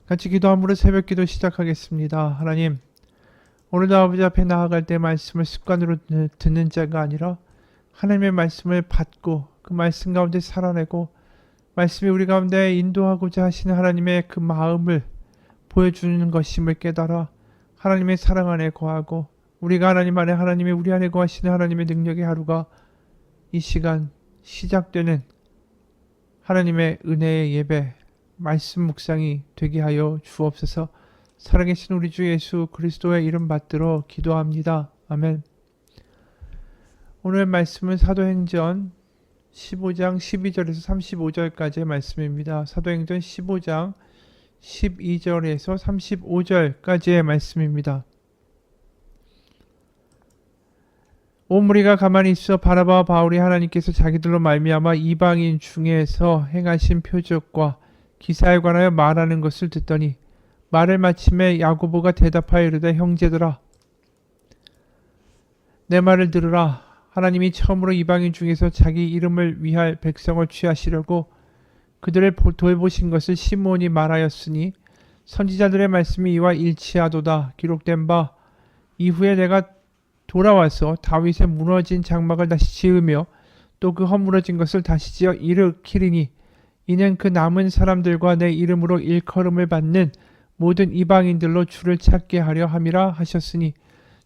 같이 기도함으로 새벽기도 시작하겠습니다. 하나님, 오늘도 아버지 앞에 나아갈 때 말씀을 습관으로 듣는 자가 아니라 하나님의 말씀을 받고 그 말씀 가운데 살아내고 말씀이 우리 가운데 인도하고자 하시는 하나님의 그 마음을 보여주는 것임을 깨달아 하나님의 사랑 안에 거하고 우리가 하나님 안에 하나님이 우리 안에 거하시는 하나님의 능력의 하루가 이 시간 시작되는 하나님의 은혜의 예배 말씀 묵상이 되게 하여 주옵소서. 살아계신 우리 주 예수 그리스도의 이름 받들어 기도합니다. 아멘. 오늘 말씀은 사도행전 15장 12절에서 35절까지의 말씀입니다. 사도행전 15장 12절에서 35절까지의 말씀입니다. 온 무리가 가만히 있어 바나바와 바울이 하나님께서 자기들로 말미암아 이방인 중에서 행하신 표적과 기사에 관하여 말하는 것을 듣더니 말을 마침에 야고보가 대답하여 이르되 형제들아 내 말을 들으라. 하나님이 처음으로 이방인 중에서 자기 이름을 위할 백성을 취하시려고 그들을 돌보신 것을 시므온이 말하였으니 선지자들의 말씀이 이와 일치하도다. 기록된 바 이후에 내가 돌아와서 다윗의 무너진 장막을 다시 지으며 또 그 허물어진 것을 다시 지어 일으키리니 이는 그 남은 사람들과 내 이름으로 일컬음을 받는 모든 이방인들로 주를 찾게 하려 함이라 하셨으니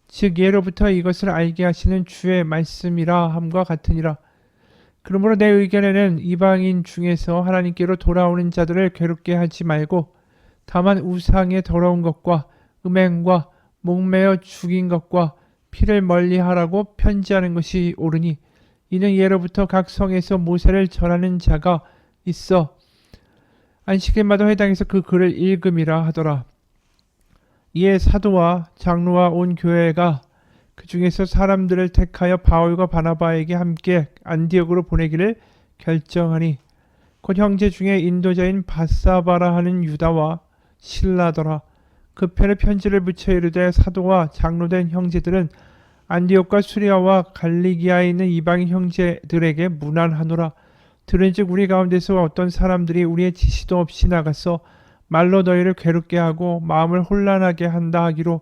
즉 예로부터 이것을 알게 하시는 주의 말씀이라 함과 같으니라. 그러므로 내 의견에는 이방인 중에서 하나님께로 돌아오는 자들을 괴롭게 하지 말고 다만 우상의 더러운 것과 음행과 목매어 죽인 것과 피를 멀리하라고 편지하는 것이 옳으니 이는 예로부터 각 성에서 모세를 전하는 자가 있어 안식일마다 회당에서 그 글을 읽음이라 하더라. 이에 사도와 장로와 온 교회가 그 중에서 사람들을 택하여 바울과 바나바에게 함께 안디옥으로 보내기를 결정하니 곧 형제 중에 인도자인 바사바라 하는 유다와 실라더라. 그 편에 편지를 붙여 이르되 사도와 장로된 형제들은 안디옥과 수리아와 갈리기아에 있는 이방인 형제들에게 문안하노라. 들은즉 우리 가운데서 어떤 사람들이 우리의 지시도 없이 나가서 말로 너희를 괴롭게 하고 마음을 혼란하게 한다 하기로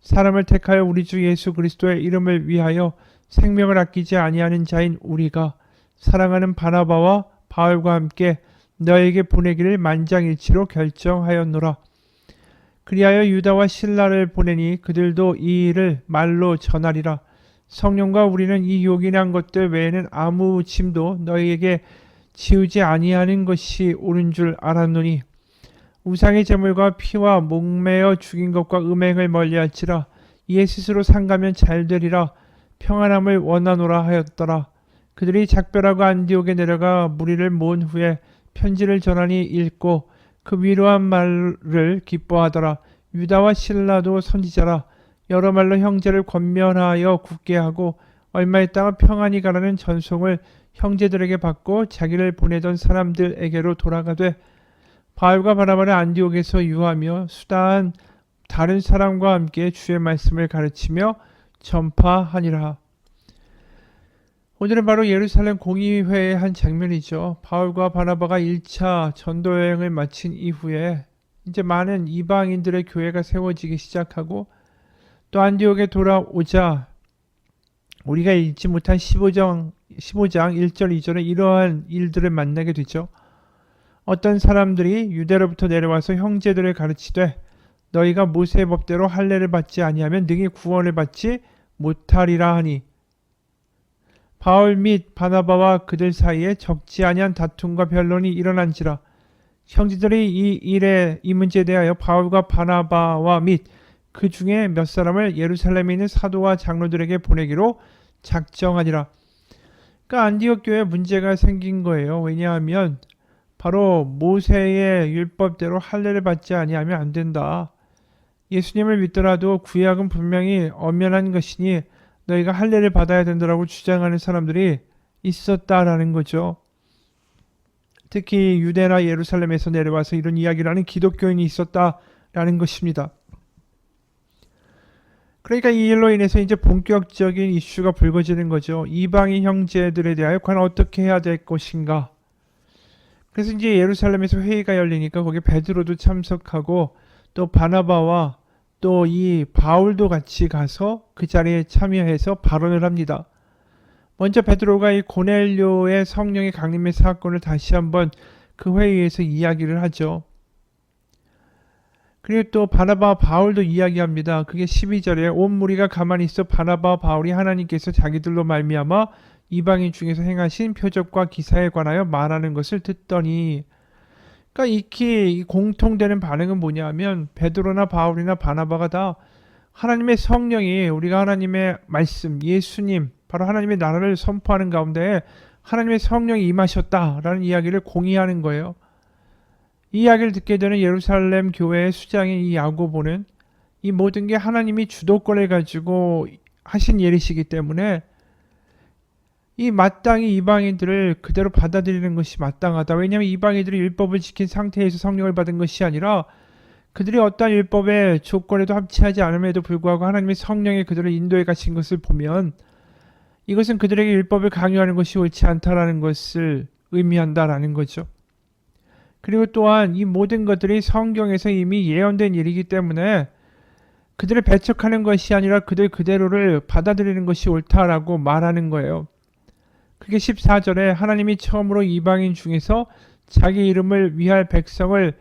사람을 택하여 우리 주 예수 그리스도의 이름을 위하여 생명을 아끼지 아니하는 자인 우리가 사랑하는 바나바와 바울과 함께 너에게 보내기를 만장일치로 결정하였노라. 그리하여 유다와 실라를 보내니 그들도 이 일을 말로 전하리라. 성령과 우리는 이 요긴한 것들 외에는 아무 짐도 너희에게 지우지 아니하는 것이 옳은 줄 알았노니 우상의 제물과 피와 목매어 죽인 것과 음행을 멀리할지라. 이에 스스로 상가면 잘되리라. 평안함을 원하노라 하였더라. 그들이 작별하고 안디옥에 내려가 무리를 모은 후에 편지를 전하니 읽고 그 위로한 말을 기뻐하더라. 유다와 실라도 선지자라. 여러 말로 형제를 권면하여 굳게 하고 얼마 있다가 평안히 가라는 전송을 형제들에게 받고 자기를 보내던 사람들에게로 돌아가되 바울과 바나바는 안디옥에서 유하며 수다한 다른 사람과 함께 주의 말씀을 가르치며 전파하니라. 오늘은 바로 예루살렘 공의회의 한 장면이죠. 바울과 바나바가 1차 전도여행을 마친 이후에 이제 많은 이방인들의 교회가 세워지기 시작하고 또 안디옥에 돌아오자 우리가 읽지 못한 15장 1절 2절에 이러한 일들을 만나게 되죠. 어떤 사람들이 유대로부터 내려와서 형제들을 가르치되 너희가 모세의 법대로 할례를 받지 아니하면 능히 구원을 받지 못하리라 하니 바울 및 바나바와 그들 사이에 적지 아니한 다툼과 변론이 일어난지라. 형제들이 이 문제에 대하여 바울과 바나바와 및 그 중에 몇 사람을 예루살렘에 있는 사도와 장로들에게 보내기로 작정하니라. 그러니까 안디옥 교회에 문제가 생긴 거예요. 왜냐하면 바로 모세의 율법대로 할례를 받지 아니하면 안 된다. 예수님을 믿더라도 구약은 분명히 엄연한 것이니 너희가 할례를 받아야 된다라고 주장하는 사람들이 있었다라는 거죠. 특히 유대나 예루살렘에서 내려와서 이런 이야기를 하는 기독교인이 있었다라는 것입니다. 그러니까 이 일로 인해서 이제 본격적인 이슈가 불거지는 거죠. 이방인 형제들에 대하여 과연 어떻게 해야 될 것인가. 그래서 이제 예루살렘에서 회의가 열리니까 거기에 베드로도 참석하고 또 바나바와 또 이 바울도 같이 가서 그 자리에 참여해서 발언을 합니다. 먼저 베드로가 이 고넬료의 성령의 강림의 사건을 다시 한번 그 회의에서 이야기를 하죠. 그리고 또 바나바와 바울도 이야기합니다. 그게 12절에 온 무리가 가만히 있어 바나바와 바울이 하나님께서 자기들로 말미암아 이방인 중에서 행하신 표적과 기사에 관하여 말하는 것을 듣더니, 그러니까 익히 공통되는 반응은 뭐냐면 베드로나 바울이나 바나바가 다 하나님의 성령이, 우리가 하나님의 말씀, 예수님, 바로 하나님의 나라를 선포하는 가운데 하나님의 성령이 임하셨다라는 이야기를 공유하는 거예요. 이 이야기를 듣게 되는 예루살렘 교회의 수장인 이 야고보는 이 모든 게 하나님이 주도권을 가지고 하신 일이시기 때문에 이 마땅히 이방인들을 그대로 받아들이는 것이 마땅하다. 왜냐하면 이방인들이 율법을 지킨 상태에서 성령을 받은 것이 아니라 그들이 어떠한 율법의 조건에도 합치하지 않음에도 불구하고 하나님의 성령이 그들을 인도해 가신 것을 보면 이것은 그들에게 율법을 강요하는 것이 옳지 않다라는 것을 의미한다라는 거죠. 그리고 또한 이 모든 것들이 성경에서 이미 예언된 일이기 때문에 그들을 배척하는 것이 아니라 그들 그대로를 받아들이는 것이 옳다라고 말하는 거예요. 그게 14절에 하나님이 처음으로 이방인 중에서 자기 이름을 위할 백성을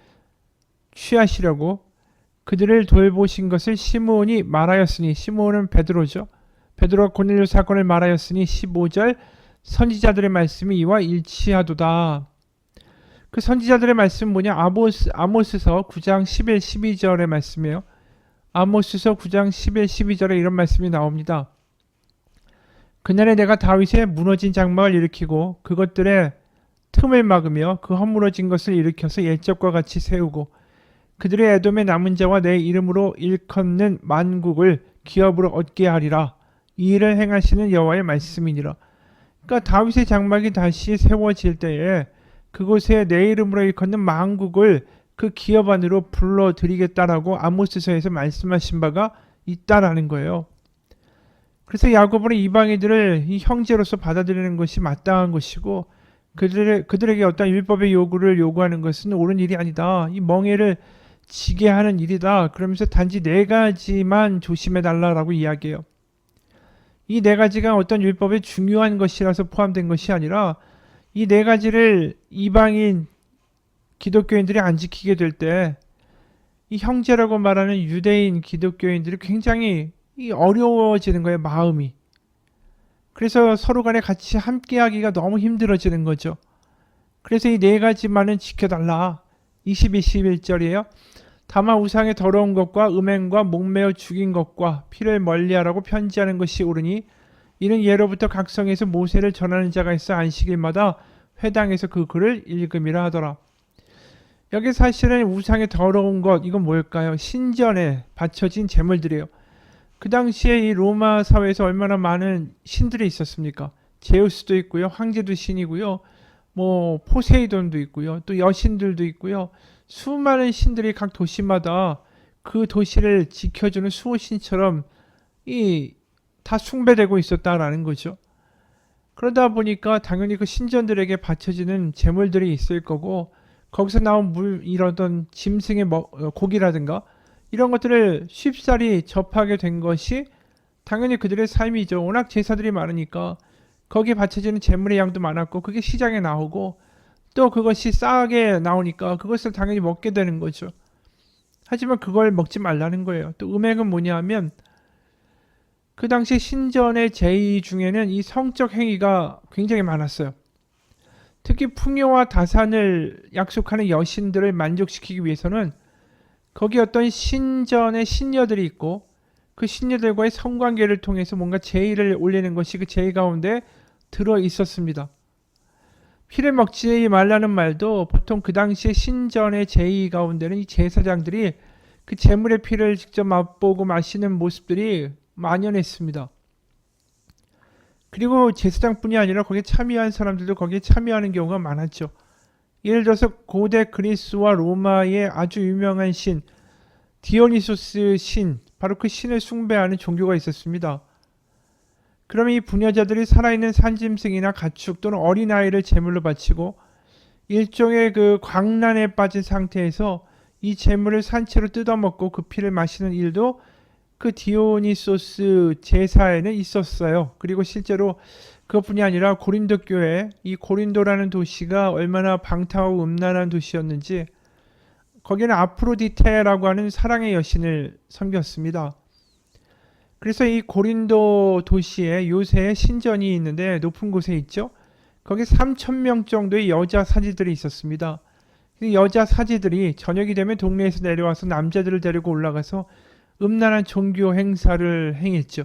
취하시려고 그들을 돌보신 것을 시므온이 말하였으니, 시므온은 베드로죠. 베드로가 고넬료 사건을 말하였으니 15절 선지자들의 말씀이 이와 일치하도다. 그 선지자들의 말씀은 뭐냐? 아모스서 9장 11, 12절의 말씀이에요. 아모스서 9장 11, 12절에 이런 말씀이 나옵니다. 그날에 내가 다윗의 무너진 장막을 일으키고 그것들의 틈을 막으며 그 허물어진 것을 일으켜서 옛적과 같이 세우고 그들의 에돔의 남은 자와 내 이름으로 일컫는 만국을 기업으로 얻게 하리라. 이 일을 행하시는 여호와의 말씀이니라. 그러니까 다윗의 장막이 다시 세워질 때에 그곳에 내 이름으로 일컫는 만국을 그 기업 안으로 불러들이겠다라고 아모스서에서 말씀하신 바가 있다라는 거예요. 그래서 야고보는 이방인들을 이 형제로서 받아들이는 것이 마땅한 것이고 그들에게 어떤 율법의 요구를 요구하는 것은 옳은 일이 아니다. 이 멍에를 지게 하는 일이다. 그러면서 단지 4가지만 조심해달라고 이야기해요. 이 4가지가 어떤 율법의 중요한 것이라서 포함된 것이 아니라 이 4가지를 이방인 기독교인들이 안 지키게 될 때 이 형제라고 말하는 유대인 기독교인들이 굉장히 어려워지는 거예요, 마음이. 그래서 서로 간에 같이 함께하기가 너무 힘들어지는 거죠. 그래서 이 4가지만은 지켜달라. 20, 21절이에요. 다만 우상의 더러운 것과 음행과 목매어 죽인 것과 피를 멀리하라고 편지하는 것이 옳으니 이는 예로부터 각 성에서 모세를 전하는 자가 있어 안식일마다 회당에서 그 글을 읽음이라 하더라. 여기 사실은 우상의 더러운 것, 이건 뭘까요? 신전에 바쳐진 제물들이에요. 그 당시에 이 로마 사회에서 얼마나 많은 신들이 있었습니까? 제우스도 있고요, 황제도 신이고요, 뭐 포세이돈도 있고요, 또 여신들도 있고요. 수많은 신들이 각 도시마다 그 도시를 지켜주는 수호신처럼 다 숭배되고 있었다라는 거죠. 그러다 보니까 당연히 그 신전들에게 바쳐지는 제물들이 있을 거고 거기서 나온 이런 짐승의 고기라든가 이런 것들을 쉽사리 접하게 된 것이 당연히 그들의 삶이죠. 워낙 제사들이 많으니까 거기에 바쳐지는 제물의 양도 많았고 그게 시장에 나오고 또 그것이 싸게 나오니까 그것을 당연히 먹게 되는 거죠. 하지만 그걸 먹지 말라는 거예요. 또 음행은 뭐냐 하면 그 당시 신전의 제의 중에는 이 성적 행위가 굉장히 많았어요. 특히 풍요와 다산을 약속하는 여신들을 만족시키기 위해서는 거기 어떤 신전의 신녀들이 있고 그 신녀들과의 성관계를 통해서 뭔가 제의를 올리는 것이 그 제의 가운데 들어 있었습니다. 피를 먹지 말라는 말도 보통 그 당시에 신전의 제의 가운데는 이 제사장들이 그 제물의 피를 직접 맛보고 마시는 모습들이 만연했습니다. 그리고 제사장뿐이 아니라 거기에 참여한 사람들도 거기에 참여하는 경우가 많았죠. 예를 들어서 고대 그리스와 로마의 아주 유명한 신 디오니소스 신, 바로 그 신을 숭배하는 종교가 있었습니다. 그러면 이 부녀자들이 살아있는 산짐승이나 가축 또는 어린아이를 제물로 바치고 일종의 그 광란에 빠진 상태에서 이 재물을 산채로 뜯어먹고 그 피를 마시는 일도 그 디오니소스 제사에는 있었어요. 그리고 실제로 그것뿐이 아니라 고린도 교회, 이 고린도라는 도시가 얼마나 방탕하고 음란한 도시였는지 거기는 아프로디테라고 하는 사랑의 여신을 섬겼습니다. 그래서 이 고린도 도시에 요새 신전이 있는데 높은 곳에 있죠. 거기 3,000명 정도의 여자 사제들이 있었습니다. 이 여자 사제들이 저녁이 되면 동네에서 내려와서 남자들을 데리고 올라가서 음란한 종교 행사를 행했죠.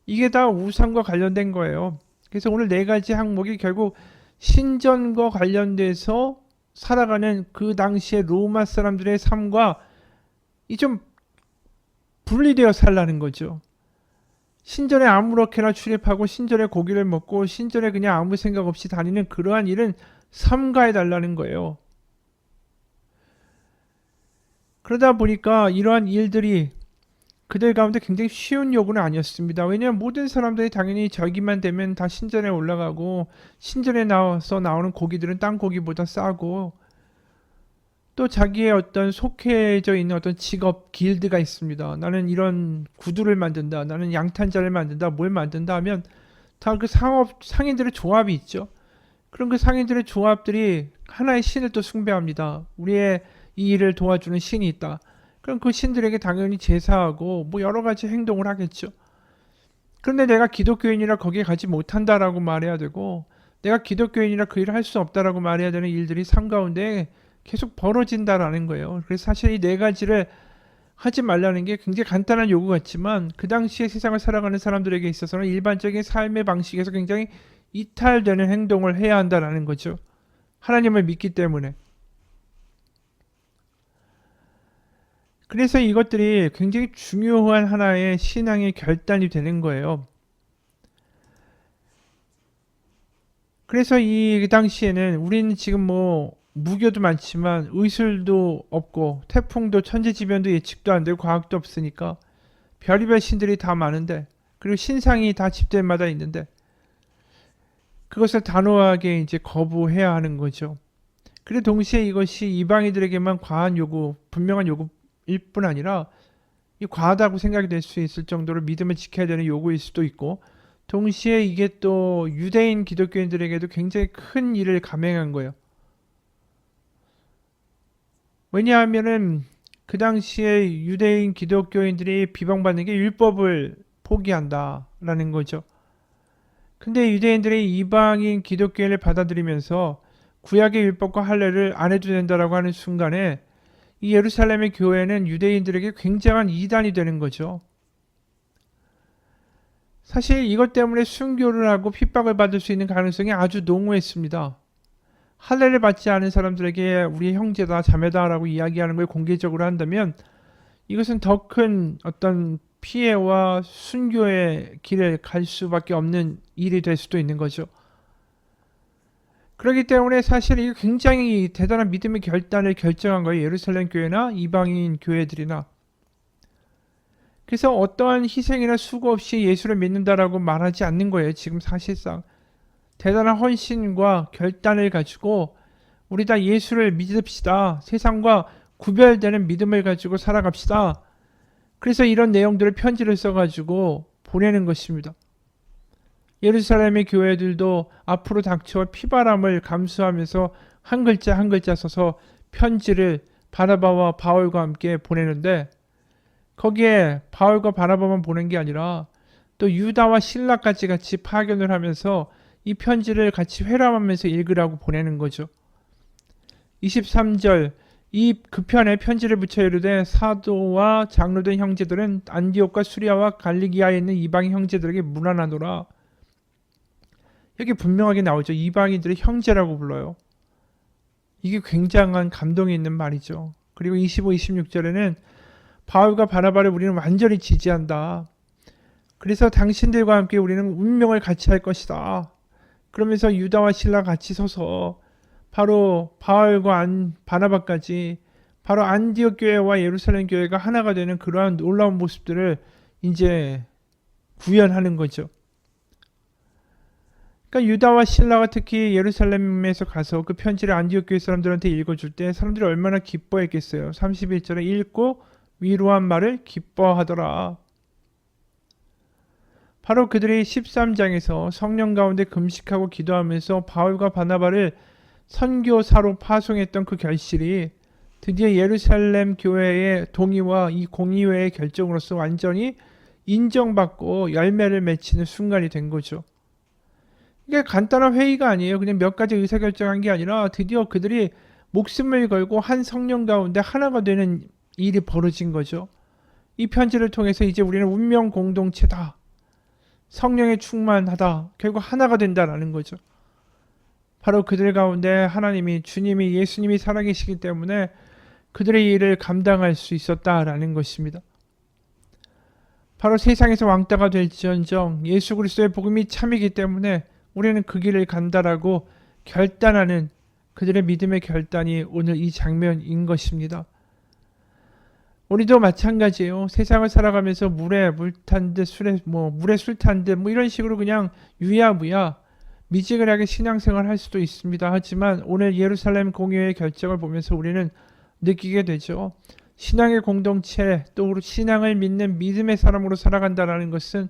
이게 다 우상과 관련된 거예요. 그래서 오늘 네 가지 항목이 결국 신전과 관련돼서 살아가는 그 당시에 로마 사람들의 삶과 이 좀 분리되어 살라는 거죠. 신전에 아무렇게나 출입하고 신전에 고기를 먹고 신전에 그냥 아무 생각 없이 다니는 그러한 일은 삼가해 달라는 거예요. 그러다 보니까 이러한 일들이 그들 가운데 굉장히 쉬운 요구는 아니었습니다. 왜냐하면 모든 사람들이 당연히 저기만 되면 다 신전에 올라가고 신전에 나와서 나오는 고기들은 땅 고기보다 싸고 또 자기의 어떤 속해져 있는 어떤 직업 길드가 있습니다. 나는 이런 구두를 만든다. 나는 양탄자를 만든다. 뭘 만든다 하면 다 그 상인들의 조합이 있죠. 그럼 그 상인들의 조합들이 하나의 신을 또 숭배합니다. 우리의 이 일을 도와주는 신이 있다. 그럼 그 신들에게 당연히 제사하고 뭐 여러 가지 행동을 하겠죠. 그런데 내가 기독교인이라 거기에 가지 못한다라고 말해야 되고 내가 기독교인이라 그 일을 할 수 없다라고 말해야 되는 일들이 삶 가운데 계속 벌어진다라는 거예요. 그래서 사실 이 네 가지를 하지 말라는 게 굉장히 간단한 요구 같지만 그 당시에 세상을 살아가는 사람들에게 있어서는 일반적인 삶의 방식에서 굉장히 이탈되는 행동을 해야 한다라는 거죠. 하나님을 믿기 때문에. 그래서 이것들이 굉장히 중요한 하나의 신앙의 결단이 되는 거예요. 그래서 이 당시에는 우리는 지금 뭐 무교도 많지만 의술도 없고 태풍도 천재지변도 예측도 안 되고 과학도 없으니까 별의별 신들이 다 많은데 그리고 신상이 다 집들마다 있는데 그것을 단호하게 이제 거부해야 하는 거죠. 그리고 동시에 이것이 이방인들에게만 과한 요구, 분명한 요구일 뿐 아니라 이 과하다고 생각이 될 수 있을 정도로 믿음을 지켜야 되는 요구일 수도 있고 동시에 이게 또 유대인 기독교인들에게도 굉장히 큰 일을 감행한 거예요. 왜냐하면은 그 당시에 유대인 기독교인들이 비방받는 게 율법을 포기한다라는 거죠. 근데 유대인들이 이방인 기독교인을 받아들이면서 구약의 율법과 할례를 안 해도 된다라고 하는 순간에 이 예루살렘의 교회는 유대인들에게 굉장한 이단이 되는 거죠. 사실 이것 때문에 순교를 하고 핍박을 받을 수 있는 가능성이 아주 농후했습니다. 할례를 받지 않은 사람들에게 우리 형제다 자매다라고 이야기하는 걸 공개적으로 한다면 이것은 더 큰 어떤 피해와 순교의 길을 갈 수밖에 없는 일이 될 수도 있는 거죠. 그렇기 때문에 사실 이게 굉장히 대단한 믿음의 결단을 결정한 거예요. 예루살렘 교회나 이방인 교회들이나. 그래서 어떠한 희생이나 수고 없이 예수를 믿는다라고 말하지 않는 거예요. 지금 사실상. 대단한 헌신과 결단을 가지고 우리 다 예수를 믿읍시다. 세상과 구별되는 믿음을 가지고 살아갑시다. 그래서 이런 내용들을 편지를 써가지고 보내는 것입니다. 예루살렘의 교회들도 앞으로 닥쳐올 피바람을 감수하면서 한 글자 한 글자 써서 편지를 바나바와 바울과 함께 보내는데 거기에 바울과 바나바만 보낸 게 아니라 또 유다와 실라까지 같이 파견을 하면서 이 편지를 같이 회람하면서 읽으라고 보내는 거죠. 23절 이 그 편에 편지를 붙여 이르되 사도와 장로된 형제들은 안디옥과 수리아와 갈리기아에 있는 이방인 형제들에게 문안하노라. 여기 분명하게 나오죠. 이방인들의 형제라고 불러요. 이게 굉장한 감동이 있는 말이죠. 그리고 25, 26절에는 바울과 바나바를 우리는 완전히 지지한다. 그래서 당신들과 함께 우리는 운명을 같이 할 것이다. 그러면서 유다와 실라 같이 서서 바로 바울과 바나바까지 바로 안디옥 교회와 예루살렘 교회가 하나가 되는 그러한 놀라운 모습들을 이제 구현하는 거죠. 그러니까 유다와 실라가 특히 예루살렘에서 가서 그 편지를 안디옥 교회 사람들한테 읽어줄 때 사람들이 얼마나 기뻐했겠어요. 31절에 읽고 위로한 말을 기뻐하더라. 바로 그들이 13장에서 성령 가운데 금식하고 기도하면서 바울과 바나바를 선교사로 파송했던 그 결실이 드디어 예루살렘 교회의 동의와 이 공의회의 결정으로서 완전히 인정받고 열매를 맺히는 순간이 된 거죠. 이게 간단한 회의가 아니에요. 그냥 몇 가지 의사결정한 게 아니라 드디어 그들이 목숨을 걸고 한 성령 가운데 하나가 되는 일이 벌어진 거죠. 이 편지를 통해서 이제 우리는 운명 공동체다. 성령에 충만하다. 결국 하나가 된다라는 거죠. 바로 그들 가운데 하나님이, 주님이, 예수님이 살아계시기 때문에 그들의 일을 감당할 수 있었다라는 것입니다. 바로 세상에서 왕따가 될지언정 예수 그리스도의 복음이 참이기 때문에 우리는 그 길을 간다라고 결단하는 그들의 믿음의 결단이 오늘 이 장면인 것입니다. 우리도 마찬가지예요. 세상을 살아가면서 물에 물 탄 듯 물에 술 탄 듯 이런 식으로 그냥 유야무야 미지근하게 신앙생활 할 수도 있습니다. 하지만 오늘 예루살렘 공의회의 결정을 보면서 우리는 느끼게 되죠. 신앙의 공동체, 또 신앙을 믿는 믿음의 사람으로 살아간다라는 것은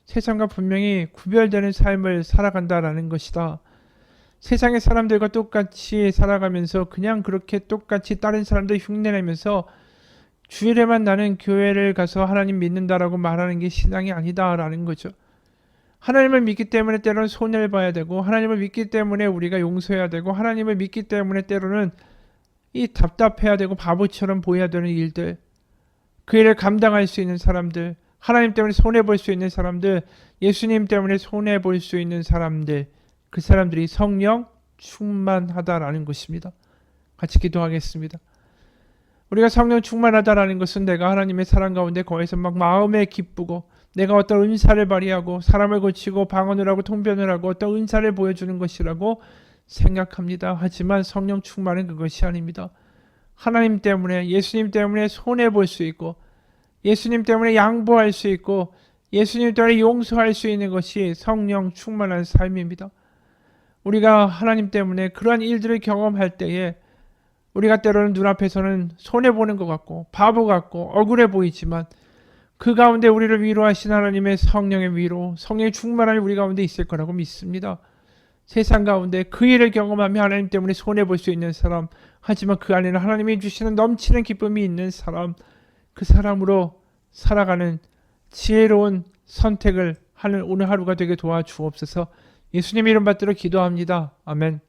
세상과 분명히 구별되는 삶을 살아간다라는 것이다. 세상의 사람들과 똑같이 살아가면서 그냥 그렇게 똑같이 다른 사람들 흉내내면서 주일에만 나는 교회를 가서 하나님 믿는다라고 말하는 게 신앙이 아니다라는 거죠. 하나님을 믿기 때문에 때로는 손해를 봐야 되고, 하나님을 믿기 때문에 우리가 용서해야 되고, 하나님을 믿기 때문에 때로는 이 답답해야 되고 바보처럼 보여야 되는 일들, 그 일을 감당할 수 있는 사람들, 하나님 때문에 손해볼 수 있는 사람들, 예수님 때문에 손해볼 수 있는 사람들, 그 사람들이 성령 충만하다라는 것입니다. 같이 기도하겠습니다. 우리가 성령 충만하다라는 것은 내가 하나님의 사랑 가운데 거해서 막 마음에 기쁘고 내가 어떤 은사를 발휘하고 사람을 고치고 방언을 하고 통변을 하고 어떤 은사를 보여주는 것이라고 생각합니다. 하지만 성령 충만은 그것이 아닙니다. 하나님 때문에, 예수님 때문에 손해볼 수 있고, 예수님 때문에 양보할 수 있고, 예수님 때문에 용서할 수 있는 것이 성령 충만한 삶입니다. 우리가 하나님 때문에 그러한 일들을 경험할 때에 우리가 때로는 눈앞에서는 손해보는 것 같고 바보 같고 억울해 보이지만 그 가운데 우리를 위로하신 하나님의 성령의 위로, 성령의 충만함이 우리 가운데 있을 거라고 믿습니다. 세상 가운데 그 일을 경험하며 하나님 때문에 손해볼 수 있는 사람, 하지만 그 안에는 하나님이 주시는 넘치는 기쁨이 있는 사람, 그 사람으로 살아가는 지혜로운 선택을 하는 오늘 하루가 되게 도와주옵소서. 예수님 이름 받들어 기도합니다. 아멘.